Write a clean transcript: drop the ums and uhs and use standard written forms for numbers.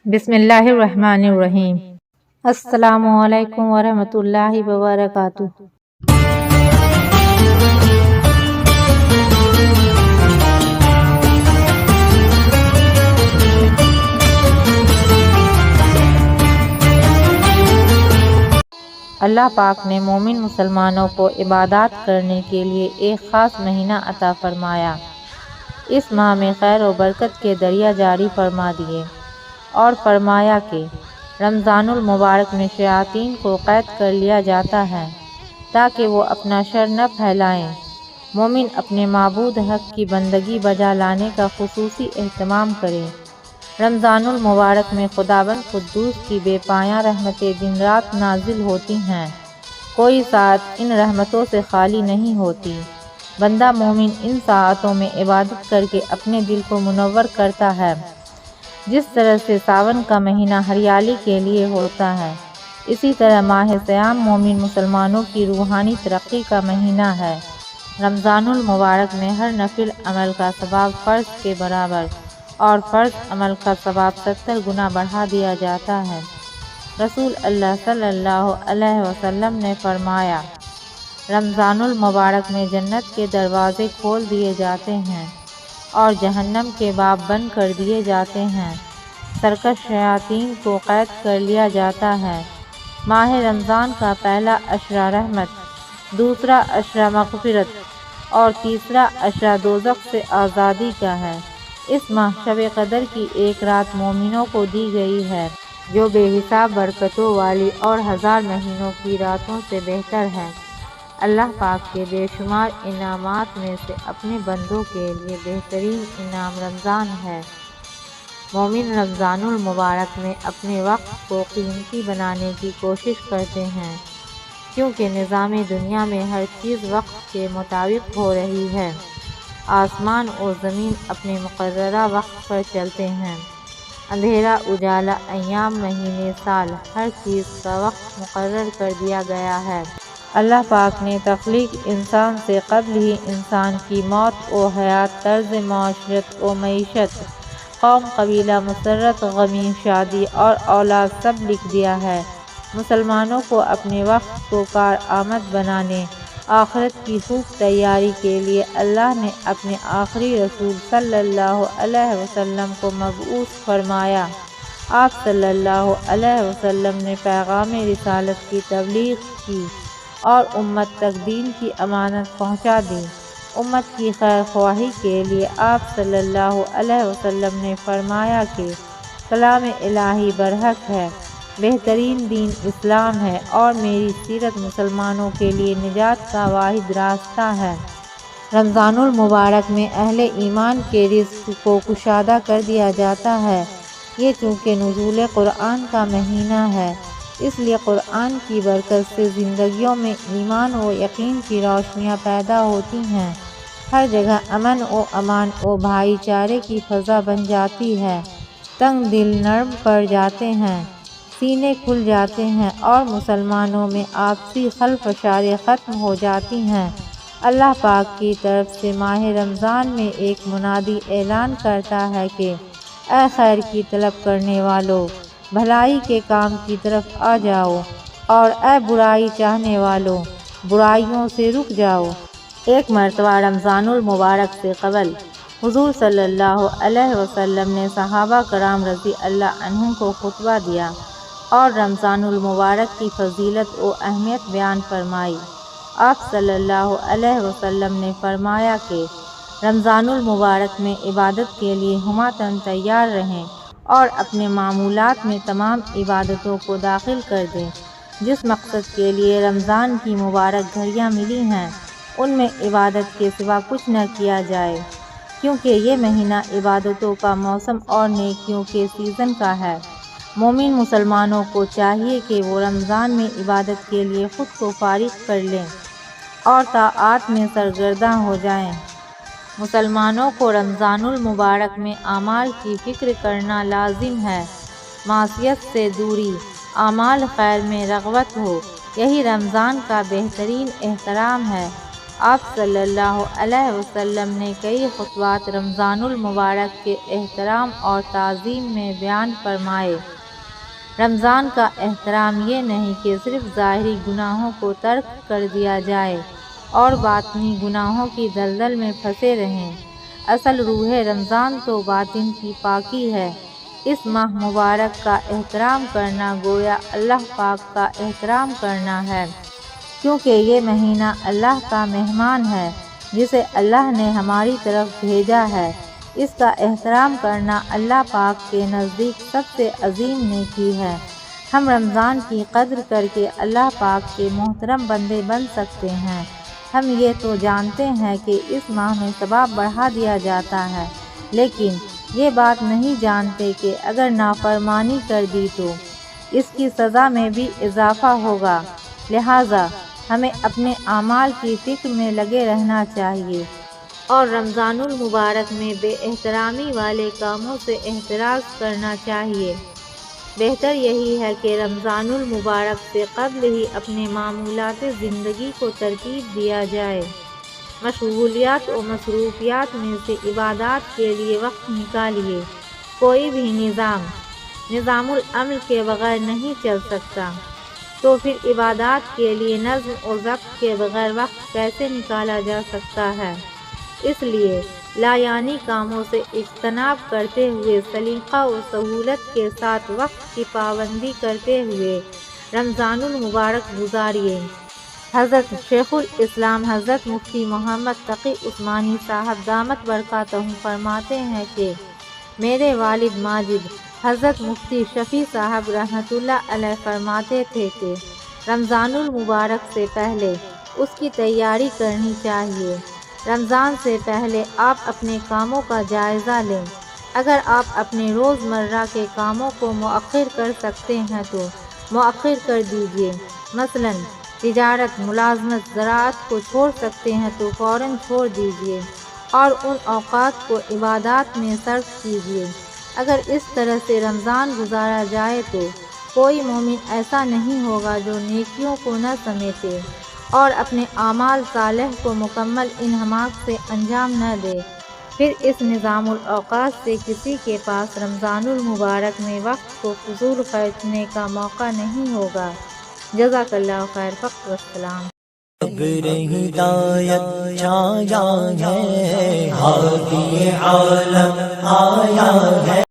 بسم اللہ الرحمن الرحیم۔ السلام علیکم ورحمۃ اللہ وبرکاتہ۔ اللہ پاک نے مومن مسلمانوں کو عبادات کرنے کے لیے ایک خاص مہینہ عطا فرمایا۔ اس ماہ میں خیر و برکت کے دریا جاری فرما دیے اور فرمایا کہ رمضان المبارک میں شیاطین کو قید کر لیا جاتا ہے تاکہ وہ اپنا شر نہ پھیلائیں۔ مومن اپنے معبود حق کی بندگی بجا لانے کا خصوصی اہتمام کرے۔ رمضان المبارک میں خداوند قدوس کی بے پایاں رحمتیں دن رات نازل ہوتی ہیں، کوئی ساعت ان رحمتوں سے خالی نہیں ہوتی۔ بندہ مومن ان ساعتوں میں عبادت کر کے اپنے دل کو منور کرتا ہے۔ جس طرح سے ساون کا مہینہ ہریالی کے لیے ہوتا ہے، اسی طرح ماہ صیام مومن مسلمانوں کی روحانی ترقی کا مہینہ ہے۔ رمضان المبارک میں ہر نفل عمل کا ثواب فرض کے برابر اور فرض عمل کا ثواب 70 گنا بڑھا دیا جاتا ہے۔ رسول اللہ صلی اللہ علیہ وسلم نے فرمایا، رمضان المبارک میں جنت کے دروازے کھول دیے جاتے ہیں اور جہنم کے باب بند کر دیے جاتے ہیں۔ سرکش شیاطین کو قید کر لیا جاتا ہے۔ ماہ رمضان کا پہلا عشرہ رحمت، دوسرا عشرہ مغفرت اور تیسرا عشرہ دوزخ سے آزادی کا ہے۔ اس ماہ شب قدر کی ایک رات مومنوں کو دی گئی ہے جو بے حساب برکتوں والی اور 1000 مہینوں کی راتوں سے بہتر ہے۔ اللہ پاک کے بے شمار انعامات میں سے اپنے بندوں کے لیے بہترین انعام رمضان ہے۔ مومن رمضان المبارک میں اپنے وقت کو قیمتی بنانے کی کوشش کرتے ہیں، کیونکہ نظام دنیا میں ہر چیز وقت کے مطابق ہو رہی ہے۔ آسمان و زمین اپنے مقررہ وقت پر چلتے ہیں۔ اندھیرا اجالا، ایام مہینے سال، ہر چیز کا وقت مقرر کر دیا گیا ہے۔ اللہ پاک نے تخلیق انسان سے قبل ہی انسان کی موت و حیات، طرز معاشرت و معیشت، قوم قبیلہ، مسرت غمی شادی اور اولاد سب لکھ دیا ہے۔ مسلمانوں کو اپنے وقت کو کارآمد بنانے، آخرت کی خوب تیاری کے لیے اللہ نے اپنے آخری رسول صلی اللہ علیہ وسلم کو مبعوث فرمایا۔ آپ صلی اللہ علیہ وسلم نے پیغام رسالت کی تبلیغ کی اور امت تک دین کی امانت پہنچا دی۔ امت کی خیر خواہی کے لیے آپ صلی اللہ علیہ وسلم نے فرمایا کہ کلام الہی برحق ہے، بہترین دین اسلام ہے اور میری سیرت مسلمانوں کے لیے نجات کا واحد راستہ ہے۔ رمضان المبارک میں اہل ایمان کے رزق کو کشادہ کر دیا جاتا ہے۔ یہ چونکہ نزول قرآن کا مہینہ ہے، اس لیے قرآن کی برکت سے زندگیوں میں ایمان و یقین کی روشنیاں پیدا ہوتی ہیں۔ ہر جگہ امن و امان و بھائی چارے کی فضا بن جاتی ہے۔ تنگ دل نرم پڑ جاتے ہیں، سینے کھل جاتے ہیں اور مسلمانوں میں آپسی خلفشاری ختم ہو جاتی ہیں۔ اللہ پاک کی طرف سے ماہ رمضان میں ایک منادی اعلان کرتا ہے کہ اے خیر کی طلب کرنے والو، بھلائی کے کام کی طرف آ جاؤ، اور اے برائی چاہنے والو، برائیوں سے رک جاؤ۔ ایک مرتبہ رمضان المبارک سے قبل حضور صلی اللہ علیہ وسلم نے صحابہ کرام رضی اللہ عنہم کو خطبہ دیا اور رمضان المبارک کی فضیلت و اہمیت بیان فرمائی۔ آپ صلی اللہ علیہ وسلم نے فرمایا کہ رمضان المبارک میں عبادت کے لیے ہماتن تیار رہیں اور اپنے معمولات میں تمام عبادتوں کو داخل کر دیں۔ جس مقصد کے لیے رمضان کی مبارک گھڑیاں ملی ہیں، ان میں عبادت کے سوا کچھ نہ کیا جائے، کیونکہ یہ مہینہ عبادتوں کا موسم اور نیکیوں کے سیزن کا ہے۔ مومن مسلمانوں کو چاہیے کہ وہ رمضان میں عبادت کے لیے خود کو فارغ کر لیں اور طاعات میں سرگرداں ہو جائیں۔ مسلمانوں کو رمضان المبارک میں اعمال کی فکر کرنا لازم ہے، معصیت سے دوری، اعمال خیر میں رغبت ہو، یہی رمضان کا بہترین احترام ہے۔ آپ صلی اللہ علیہ وسلم نے کئی خطبات رمضان المبارک کے احترام اور تعظیم میں بیان فرمائے۔ رمضان کا احترام یہ نہیں کہ صرف ظاہری گناہوں کو ترک کر دیا جائے اور باطنی گناہوں کی دلدل میں پھنسے رہیں۔ اصل روح رمضان تو باطن کی پاکی ہے۔ اس ماہ مبارک کا احترام کرنا گویا اللہ پاک کا احترام کرنا ہے، کیونکہ یہ مہینہ اللہ کا مہمان ہے جسے اللہ نے ہماری طرف بھیجا ہے۔ اس کا احترام کرنا اللہ پاک کے نزدیک سب سے عظیم نیکی ہے۔ ہم رمضان کی قدر کر کے اللہ پاک کے محترم بندے بن سکتے ہیں۔ ہم یہ تو جانتے ہیں کہ اس ماہ میں ثواب بڑھا دیا جاتا ہے، لیکن یہ بات نہیں جانتے کہ اگر نافرمانی کر دی تو اس کی سزا میں بھی اضافہ ہوگا۔ لہٰذا ہمیں اپنے اعمال کی فکر میں لگے رہنا چاہیے اور رمضان المبارک میں بے احترامی والے کاموں سے احتراز کرنا چاہیے۔ بہتر یہی ہے کہ رمضان المبارک سے قبل ہی اپنے معمولات زندگی کو ترتیب دیا جائے۔ مشغولیات و مصروفیات میں سے عبادات کے لیے وقت نکالیے۔ کوئی بھی نظام العمل کے بغیر نہیں چل سکتا، تو پھر عبادات کے لیے نظم و ضبط کے بغیر وقت کیسے نکالا جا سکتا ہے؟ اس لیے لایعنی کاموں سے اجتناب کرتے ہوئے سلیقہ و سہولت کے ساتھ وقت کی پابندی کرتے ہوئے رمضان المبارک گزاریے۔ حضرت شیخ الاسلام حضرت مفتی محمد تقی عثمانی صاحب دامت برکاتہم فرماتے ہیں کہ میرے والد ماجد حضرت مفتی شفیع صاحب رحمۃ اللہ علیہ فرماتے تھے کہ رمضان المبارک سے پہلے اس کی تیاری کرنی چاہیے۔ رمضان سے پہلے آپ اپنے کاموں کا جائزہ لیں۔ اگر آپ اپنے روزمرہ کے کاموں کو مؤخر کر سکتے ہیں تو مؤخر کر دیجیے۔ مثلاً تجارت، ملازمت، زراعت کو چھوڑ سکتے ہیں تو فوراً چھوڑ دیجیے اور ان اوقات کو عبادات میں صرف کیجیے۔ اگر اس طرح سے رمضان گزارا جائے تو کوئی مومن ایسا نہیں ہوگا جو نیکیوں کو نہ سمیٹے اور اپنے اعمال صالح کو مکمل انہماک سے انجام نہ دے۔ پھر اس نظام الاوقات سے کسی کے پاس رمضان المبارک میں وقت کو فضول خرچنے کا موقع نہیں ہوگا۔ جزاک اللہ خیر۔ فقط والسلام۔ ابر ہدایت چھایا ہے، ہادی عالم آیا ہے۔